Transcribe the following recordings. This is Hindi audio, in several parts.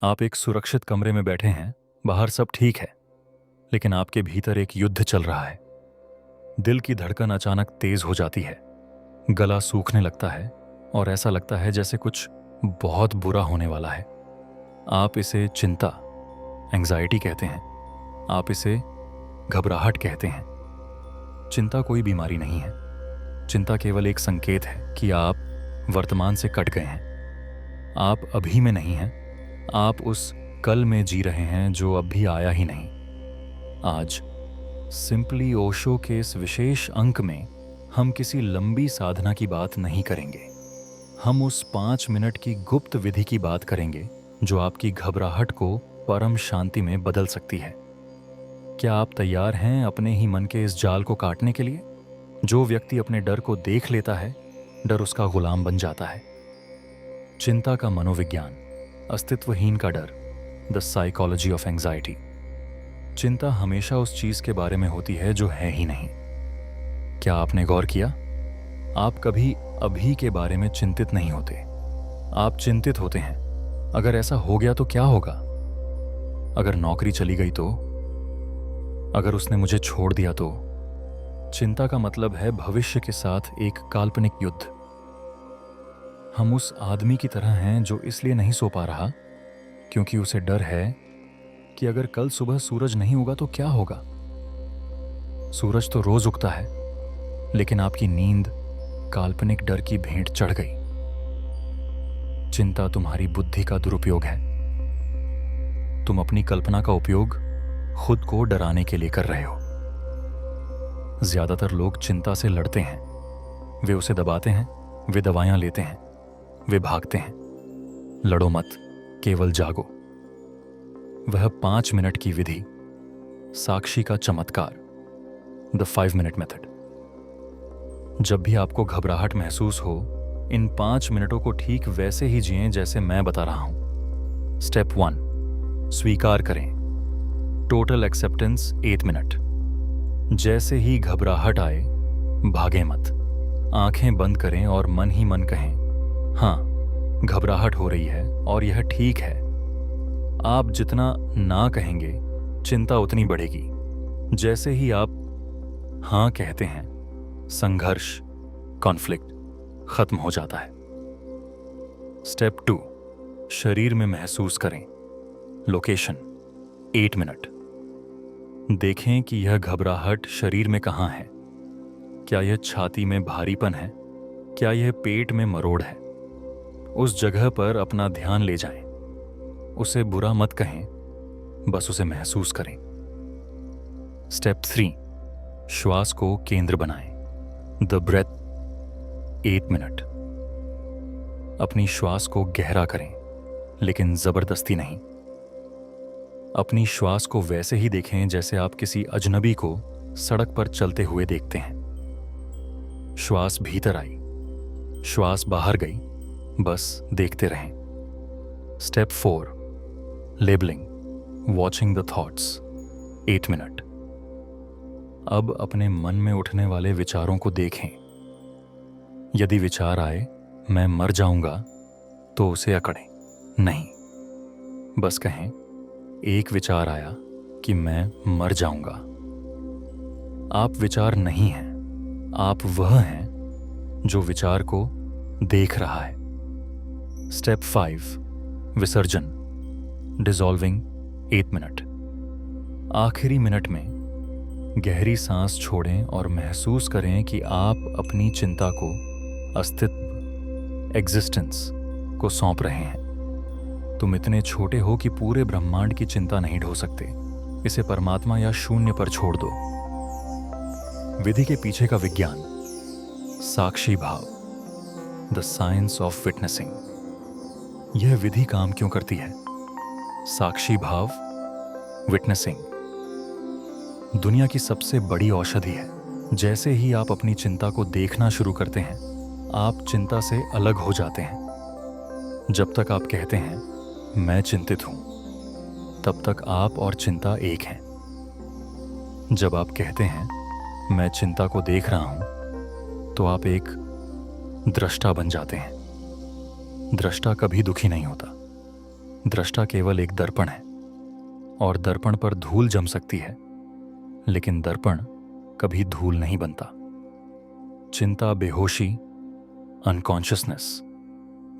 आप एक सुरक्षित कमरे में बैठे हैं, बाहर सब ठीक है, लेकिन आपके भीतर एक युद्ध चल रहा है। दिल की धड़कन अचानक तेज हो जाती है, गला सूखने लगता है और ऐसा लगता है जैसे कुछ बहुत बुरा होने वाला है। आप इसे चिंता, एंग्जाइटी कहते हैं। आप इसे घबराहट कहते हैं। चिंता कोई बीमारी नहीं है। चिंता केवल एक संकेत है कि आप वर्तमान से कट गए हैं। आप अभी में नहीं हैं, आप उस कल में जी रहे हैं जो अब भी आया ही नहीं। आज सिंपली ओशो के इस विशेष अंक में हम किसी लंबी साधना की बात नहीं करेंगे। हम उस 5 मिनट की गुप्त विधि की बात करेंगे जो आपकी घबराहट को परम शांति में बदल सकती है। क्या आप तैयार हैं अपने ही मन के इस जाल को काटने के लिए? जो व्यक्ति अपने डर को देख लेता है, डर उसका गुलाम बन जाता है। चिंता का मनोविज्ञान, अस्तित्वहीन का डर, द साइकोलॉजी ऑफ एंग्जाइटी। चिंता हमेशा उस चीज के बारे में होती है जो है ही नहीं। क्या आपने गौर किया? आप कभी अभी के बारे में चिंतित नहीं होते। आप चिंतित होते हैं, अगर ऐसा हो गया तो क्या होगा? अगर नौकरी चली गई तो? अगर उसने मुझे छोड़ दिया तो? चिंता का मतलब है भविष्य के साथ एक काल्पनिक युद्ध। हम उस आदमी की तरह हैं जो इसलिए नहीं सो पा रहा क्योंकि उसे डर है कि अगर कल सुबह सूरज नहीं उगा तो क्या होगा। सूरज तो रोज उगता है, लेकिन आपकी नींद काल्पनिक डर की भेंट चढ़ गई। चिंता तुम्हारी बुद्धि का दुरुपयोग है। तुम अपनी कल्पना का उपयोग खुद को डराने के लिए कर रहे हो। ज्यादातर लोग चिंता से लड़ते हैं। वे उसे दबाते हैं, वे दवाइयां लेते हैं, वे भागते हैं। लड़ो मत, केवल जागो। वह 5 मिनट की विधि, साक्षी का चमत्कार, द 5 मिनट मेथड। जब भी आपको घबराहट महसूस हो, इन 5 मिनटों को ठीक वैसे ही जिएं जैसे मैं बता रहा हूं। स्टेप 1, स्वीकार करें। Total acceptance 8 minute. जैसे ही घबराहट आए, भागे मत। आंखें बंद करें और मन ही मन कहें, हाँ, घबराहट हो रही है और यह ठीक है। आप जितना ना कहेंगे, चिंता उतनी बढ़ेगी। जैसे ही आप हाँ कहते हैं, संघर्ष, कॉन्फ्लिक्ट खत्म हो जाता है। स्टेप 2, शरीर में महसूस करें। Location 8 minute. देखें कि यह घबराहट शरीर में कहाँ है। क्या यह छाती में भारीपन है? क्या यह पेट में मरोड़ है? उस जगह पर अपना ध्यान ले जाएं। उसे बुरा मत कहें, बस उसे महसूस करें। स्टेप 3, श्वास को केंद्र बनाएं। The breath 8 minute. अपनी श्वास को गहरा करें, लेकिन जबरदस्ती नहीं। अपनी श्वास को वैसे ही देखें जैसे आप किसी अजनबी को सड़क पर चलते हुए देखते हैं। श्वास भीतर आई, श्वास बाहर गई, बस देखते रहें। Step 4, labelling, watching the thoughts 8 minute. अब अपने मन में उठने वाले विचारों को देखें। यदि विचार आए, मैं मर जाऊंगा, तो उसे अकड़ें नहीं। बस कहें, एक विचार आया कि मैं मर जाऊंगा। आप विचार नहीं हैं, आप वह हैं जो विचार को देख रहा है। स्टेप 5, विसर्जन, डिसॉल्विंग 8 मिनट। आखिरी मिनट में गहरी सांस छोड़ें और महसूस करें कि आप अपनी चिंता को अस्तित्व, एग्जिस्टेंस को सौंप रहे हैं। तुम इतने छोटे हो कि पूरे ब्रह्मांड की चिंता नहीं ढो सकते। इसे परमात्मा या शून्य पर छोड़ दो। विधि के पीछे का विज्ञान, साक्षी भाव, द साइंस ऑफ विटनेसिंग। यह विधि काम क्यों करती है? साक्षी भाव, विटनेसिंग दुनिया की सबसे बड़ी औषधि है। जैसे ही आप अपनी चिंता को देखना शुरू करते हैं, आप चिंता से अलग हो जाते हैं। जब तक आप कहते हैं मैं चिंतित हूं, तब तक आप और चिंता एक हैं। जब आप कहते हैं मैं चिंता को देख रहा हूं, तो आप एक दृष्टा बन जाते हैं। दृष्टा कभी दुखी नहीं होता। दृष्टा केवल एक दर्पण है और दर्पण पर धूल जम सकती है, लेकिन दर्पण कभी धूल नहीं बनता। चिंता बेहोशी, अनकॉन्शियसनेस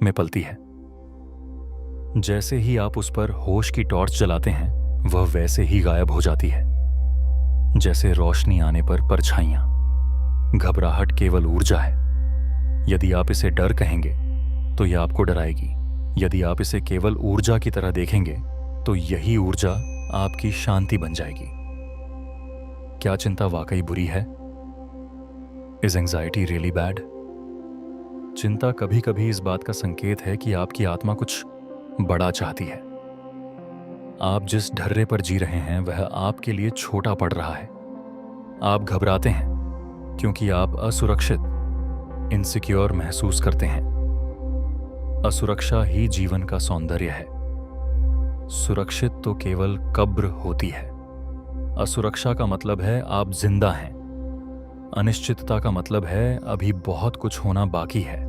में पलती है। जैसे ही आप उस पर होश की टॉर्च जलाते हैं, वह वैसे ही गायब हो जाती है, जैसे रोशनी आने पर परछाइयां। घबराहट केवल ऊर्जा है। यदि आप इसे डर कहेंगे तो यह आपको डराएगी। यदि आप इसे केवल ऊर्जा की तरह देखेंगे तो यही ऊर्जा आपकी शांति बन जाएगी। क्या चिंता वाकई बुरी है? Is anxiety really bad? चिंता कभी कभी इस बात का संकेत है कि आपकी आत्मा कुछ बड़ा चाहती है। आप जिस ढर्रे पर जी रहे हैं वह आपके लिए छोटा पड़ रहा है। आप घबराते हैं क्योंकि आप असुरक्षित, इनसिक्योर महसूस करते हैं। असुरक्षा ही जीवन का सौंदर्य है। सुरक्षित तो केवल कब्र होती है। असुरक्षा का मतलब है आप जिंदा हैं। अनिश्चितता का मतलब है अभी बहुत कुछ होना बाकी है।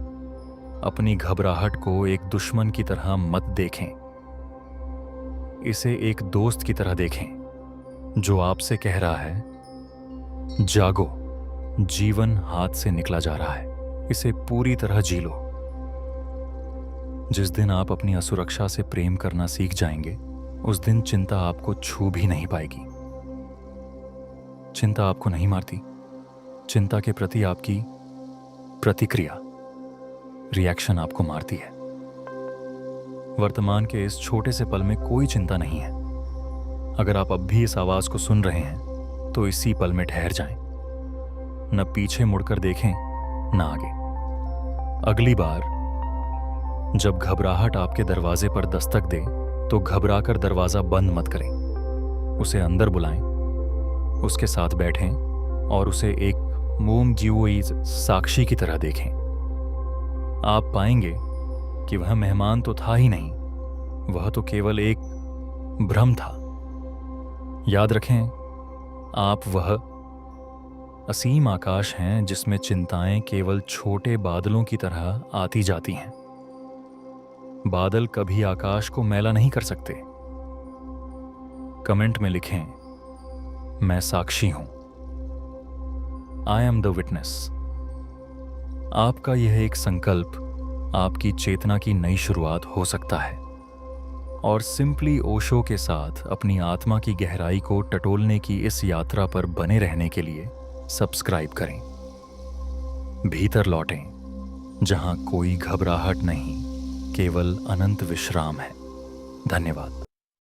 अपनी घबराहट को एक दुश्मन की तरह मत देखें। इसे एक दोस्त की तरह देखें जो आपसे कह रहा है, जागो, जीवन हाथ से निकला जा रहा है, इसे पूरी तरह जी लो। जिस दिन आप अपनी असुरक्षा से प्रेम करना सीख जाएंगे, उस दिन चिंता आपको छू भी नहीं पाएगी। चिंता आपको नहीं मारती। चिंता के प्रति आपकी प्रतिक्रिया, रिएक्शन आपको मारती है। वर्तमान के इस छोटे से पल में कोई चिंता नहीं है। अगर आप अब भी इस आवाज को सुन रहे हैं तो इसी पल में ठहर जाएं। न पीछे मुड़कर देखें, न आगे। अगली बार जब घबराहट आपके दरवाजे पर दस्तक दे तो घबराकर दरवाजा बंद मत करें। उसे अंदर बुलाएं, उसके साथ बैठें और उसे एक मोमजीओई साक्षी की तरह देखें। आप पाएंगे कि वह मेहमान तो था ही नहीं, वह तो केवल एक भ्रम था। याद रखें, आप वह असीम आकाश हैं जिसमें चिंताएं केवल छोटे बादलों की तरह आती जाती हैं। बादल कभी आकाश को मैला नहीं कर सकते। कमेंट में लिखें, मैं साक्षी हूं। I am the witness. आपका यह एक संकल्प आपकी चेतना की नई शुरुआत हो सकता है। और सिंपली ओशो के साथ अपनी आत्मा की गहराई को टटोलने की इस यात्रा पर बने रहने के लिए सब्सक्राइब करें। भीतर लौटें, जहां कोई घबराहट नहीं, केवल अनंत विश्राम है। धन्यवाद।